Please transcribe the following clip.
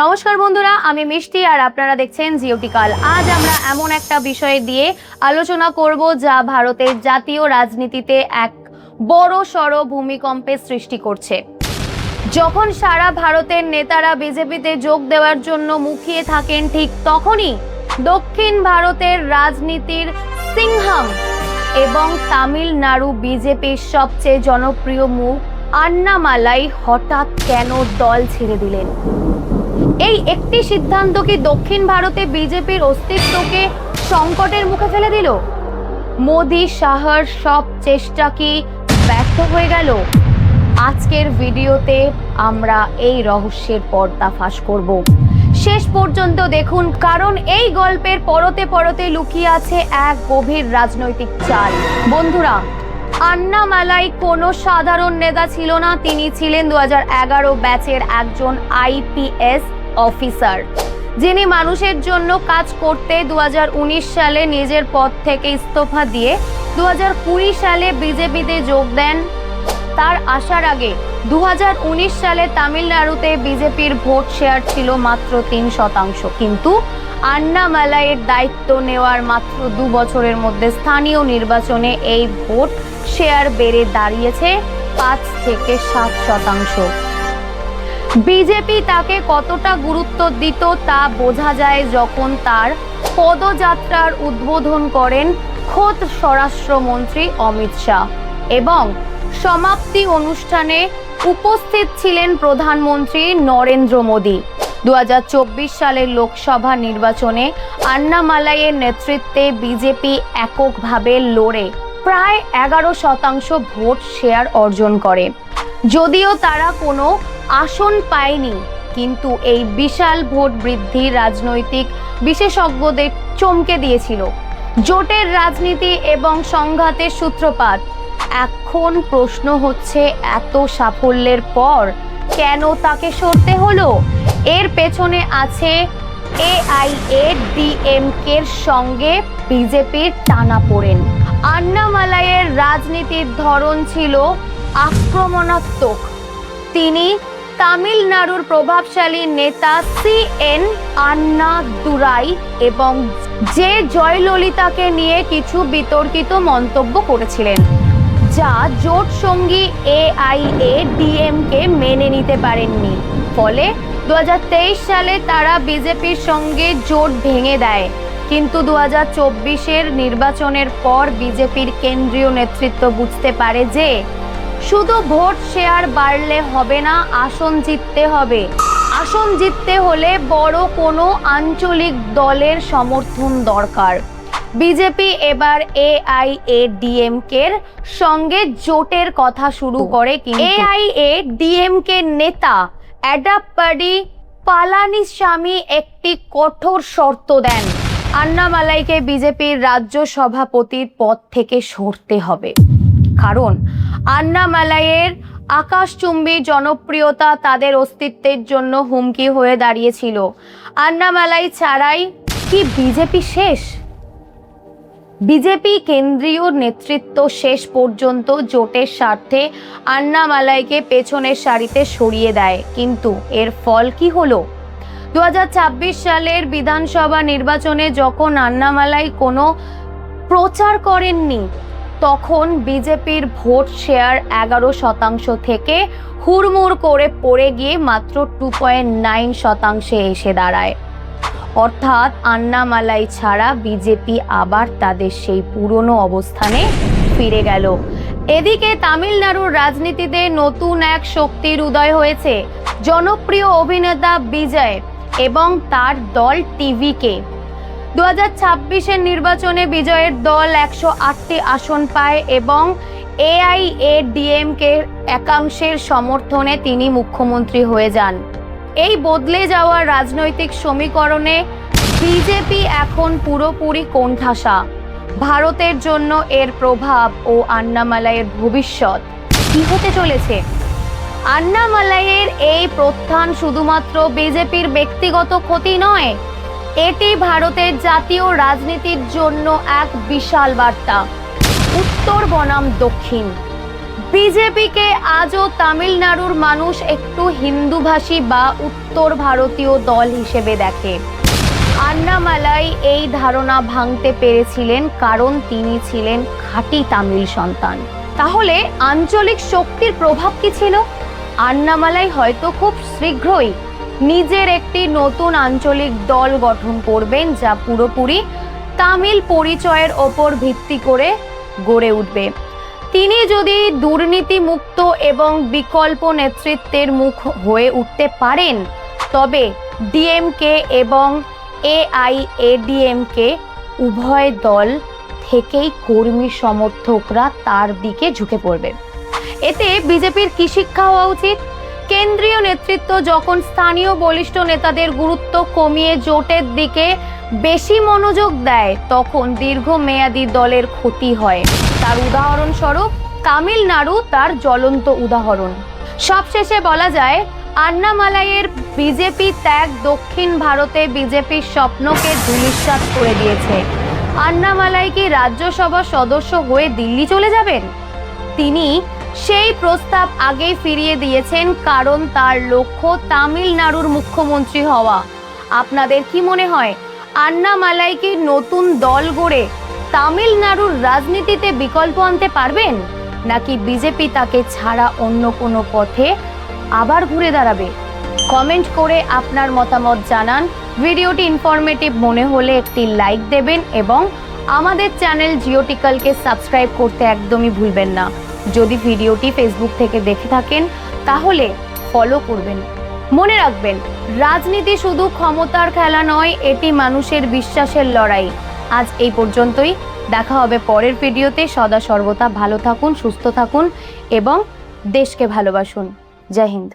নমস্কার বন্ধুরা, আমি মিষ্টি আর আপনারা দেখছেন জিওটিকাল। আজ আমরা এমন একটা বিষয় দিয়ে আলোচনা করব যা ভারতের জাতীয় রাজনীতিতে এক বড় সড় ভূমিকম্পের সৃষ্টি করছে। যখন সারা ভারতের নেতারা বিজেপিতে যোগ দেওয়ার জন্য মুখিয়ে থাকেন, ঠিক তখনই দক্ষিণ ভারতের রাজনীতির সিংহাম এবং তামিলনাড়ু বিজেপির সবচেয়ে জনপ্রিয় মুখ আন্নামালাই হঠাৎ কেন দল ছেড়ে দিলেন? এই একটি সিদ্ধান্ত কি দক্ষিণ ভারতে বিজেপির অস্তিত্বকে সংকটের মুখে ফেলে দিল? মোদি শাহর সব চেষ্টা কি ব্যর্থ হয়ে গেল? আজকের ভিডিওতে আমরা এই রহস্যের পর্দাফাশ করব। শেষ পর্যন্ত দেখুন, কারণ এই গল্পের পরতে পরতে লুকিয়ে আছে এক গভীর রাজনৈতিক চাল। বন্ধুরা, আন্নামালাই কোনো সাধারণ নেতা ছিল না। তিনি ছিলেন 2011 ব্যাচের একজন আইপিএস অফিসার, যিনি মানুষের জন্য কাজ করতে 2019 সালে নিজের পদ থেকে ইস্তফা দিয়ে 2020 সালে বিজেপিতে যোগ দেন। তার আসার আগে 2019 সালে তামিলনাড়ুতে বিজেপির ভোট শেয়ার ছিল মাত্র 3%, কিন্তু আন্নামালাইয়ের দায়িত্ব নেওয়ার মাত্র 2 বছরের মধ্যে স্থানীয় নির্বাচনে এই ভোট শেয়ার বেড়ে দাঁড়িয়েছে 5 থেকে 7%। বিজেপি তাকে কতটা গুরুত্ব দিত তা বোঝা যায় যখন তার পদযাত্রার উদ্বোধন করেন খোদ স্বরাষ্ট্রমন্ত্রী অমিত শাহ এবং সমাপ্তি অনুষ্ঠানে উপস্থিত ছিলেন প্রধানমন্ত্রী নরেন্দ্র মোদী। 2024 সালের লোকসভা নির্বাচনে আন্নামালাইয়ের নেতৃত্বে বিজেপি এককভাবে লড়ে প্রায় 11% ভোট শেয়ার অর্জন করে। যদিও তারা কোনো আসন পায়নি, কিন্তু এই বিশাল ভোট বৃদ্ধি রাজনৈতিক বিশেষজ্ঞদের চমকে দিয়েছিল। জোটের রাজনীতি এবং সংঘাতের সূত্রপাত। এখন প্রশ্ন হচ্ছে, এত সাফল্যের পর কেন তাকে সরতে হলো? এর পেছনে আছে এআইএডিএমকের সঙ্গে বিজেপির টানাপোড়েন। আন্নামালাইয়ের রাজনীতির ধরন ছিল আক্রমণাত্মক। তিনি তামিলনাড়ুর প্রভাবশালী নেতা সিএন আন্নাদুরাই এবং জে জয়ললিতাকে নিয়ে কিছু বিতর্কিত মন্তব্য করেছিলেন, যা জোট সঙ্গী এআইএডিএমকে মেনে নিতে পারেননি। ফলে 2023 সালে তারা বিজেপির সঙ্গে জোট ভেঙে দেয়। কিন্তু 2024-এর নির্বাচনের পর বিজেপির কেন্দ্রীয় নেতৃত্ব বুঝতে পারে যে শুধু ভোট শেয়ার বাড়লে হবে না, আসন জিততে হবে। আসন জিততে হলে বড় কোনো আঞ্চলিক দলের সমর্থন দরকার। বিজেপি এবার এআইএডিএমকের সঙ্গে জোটের কথা শুরু করে। এআইএডিএমকে নেতা এডাপ্পাডি পালানিস্বামী একটি কঠোর শর্ত দেন: আন্নামালাইকে বিজেপির রাজ্য সভাপতির পদ থেকে সরতে হবে। কারণ আন্নামালাইয়ের আকাশচুম্বী জনপ্রিয়তা তাদের অস্তিত্বের জন্য হুমকি হয়ে দাঁড়িয়েছিল। আন্নামালাই ছাড়াই কি বিজেপি শেষ? বিজেপি কেন্দ্রীয় নেতৃত্ব শেষ পর্যন্ত জোটের স্বার্থে আন্নামালাইকে পেছনের সারিতে সরিয়ে দেয়। কিন্তু এর ফল কি হলো? 2026 সালের বিধানসভা নির্বাচনে যখন আন্নামালাই কোনো প্রচার করেননি, তখন বিজেপির ভোট শেয়ার 11% থেকে হুড়মুড় করে পড়ে গিয়ে মাত্র 2.9% এসে দাঁড়ায়। অর্থাৎ আন্নামালাই ছাড়া বিজেপি আবার তাদের সেই পুরনো অবস্থানে ফিরে গেল। এদিকে তামিলনাড়ুর রাজনীতিতে নতুন এক শক্তির উদয় হয়েছে। জনপ্রিয় অভিনেতা বিজয় এবং তার দল টিভিকে। 2026-এর নির্বাচনে বিজয়ের দল 108টি আসন পায় এবং এআইএডিএমকে একাংশের সমর্থনে তিনি মুখ্যমন্ত্রী হয়ে যান। এই বদলে যাওয়া রাজনৈতিক সমীকরণে বিজেপি এখন পুরোপুরি কোণঠাসা। ভারতের জন্য এর প্রভাব ও আন্নামালাইয়ের ভবিষ্যৎ কি হতে চলেছে? আন্নামালাইয়ের এই প্রত্যান শুধুমাত্র বিজেপির ব্যক্তিগত ক্ষতি নয়, এটি ভারতের জাতীয় রাজনীতির জন্য এক বিশাল বার্তা। উত্তর বনাম দক্ষিণ, বিজেপিকে আজও তামিলনাড়ুর মানুষ একটু হিন্দুভাষী বা উত্তর ভারতীয় দল হিসেবে দেখে। আন্নামালাই এই ধারণা ভাঙতে পেরেছিলেন কারণ তিনি ছিলেন খাঁটি তামিল সন্তান। তাহলে আঞ্চলিক শক্তির প্রভাব কি ছিল? আন্নামালাই হয়তো খুব শীঘ্রই নিজের একটি নতুন আঞ্চলিক দল গঠন করবেন, যা পুরোপুরি তামিল পরিচয়ের ওপর ভিত্তি করে গড়ে উঠবে। তিনি যদি দুর্নীতিমুক্ত এবং বিকল্প নেতৃত্বের মুখ হয়ে উঠতে পারেন, তবে ডিএমকে এবং এআইএডিএমকে উভয় দল থেকেই কর্মী সমর্থকরা তার দিকে ঝুঁকে পড়বে। এতে বিজেপির কি শিক্ষা হওয়া উচিত? কেন্দ্রীয় নেতৃত্ব যখন স্থানীয় বলিষ্ঠ নেতাদের গুরুত্ব কমিয়ে জোটের দিকে বেশি মনোযোগ দেয়, তখন দীর্ঘমেয়াদী দলের ক্ষতি হয়। তার উদাহরণস্বরূপ তামিলনাড়ু তার জ্বলন্ত উদাহরণ। সবশেষে বলা যায়, আন্নামালাইয়ের বিজেপি ত্যাগ দক্ষিণ ভারতে বিজেপির স্বপ্নকে ধূলিসাৎ করে দিয়েছে। আন্নামালাই কি রাজ্যসভা সদস্য হয়ে দিল্লি চলে যাবেন? তিনি সেই প্রস্তাব আগেই ফিরিয়ে দিয়েছেন, কারণ তার লক্ষ্য তামিলনাড়ুর মুখ্যমন্ত্রী হওয়া। আপনাদের কি মনে হয়, আন্নামালাই কি নতুন দল গড়ে তামিলনাড়ুর রাজনীতিতে বিকল্প আনতে পারবেন, নাকি বিজেপি তাকে ছাড়া অন্য কোনো পথে আবার ঘুরে দাঁড়াবে? কমেন্ট করে আপনার মতামত জানান। ভিডিওটি ইনফরমেটিভ মনে হলে একটি লাইক দেবেন এবং আমাদের চ্যানেল জিওটিক্যালকে সাবস্ক্রাইব করতে একদমই ভুলবেন না। যদি ভিডিওটি ফেসবুক থেকে দেখে থাকেন তাহলে ফলো করবেন। মনে রাখবেন, রাজনীতি শুধু ক্ষমতার খেলা নয়, এটি মানুষের বিশ্বাসের লড়াই। আজ এই পর্যন্তই, দেখা হবে পরের ভিডিওতে। সদা সর্বদা ভালো থাকুন, সুস্থ থাকুন এবং দেশকে ভালোবাসুন। জয় হিন্দ।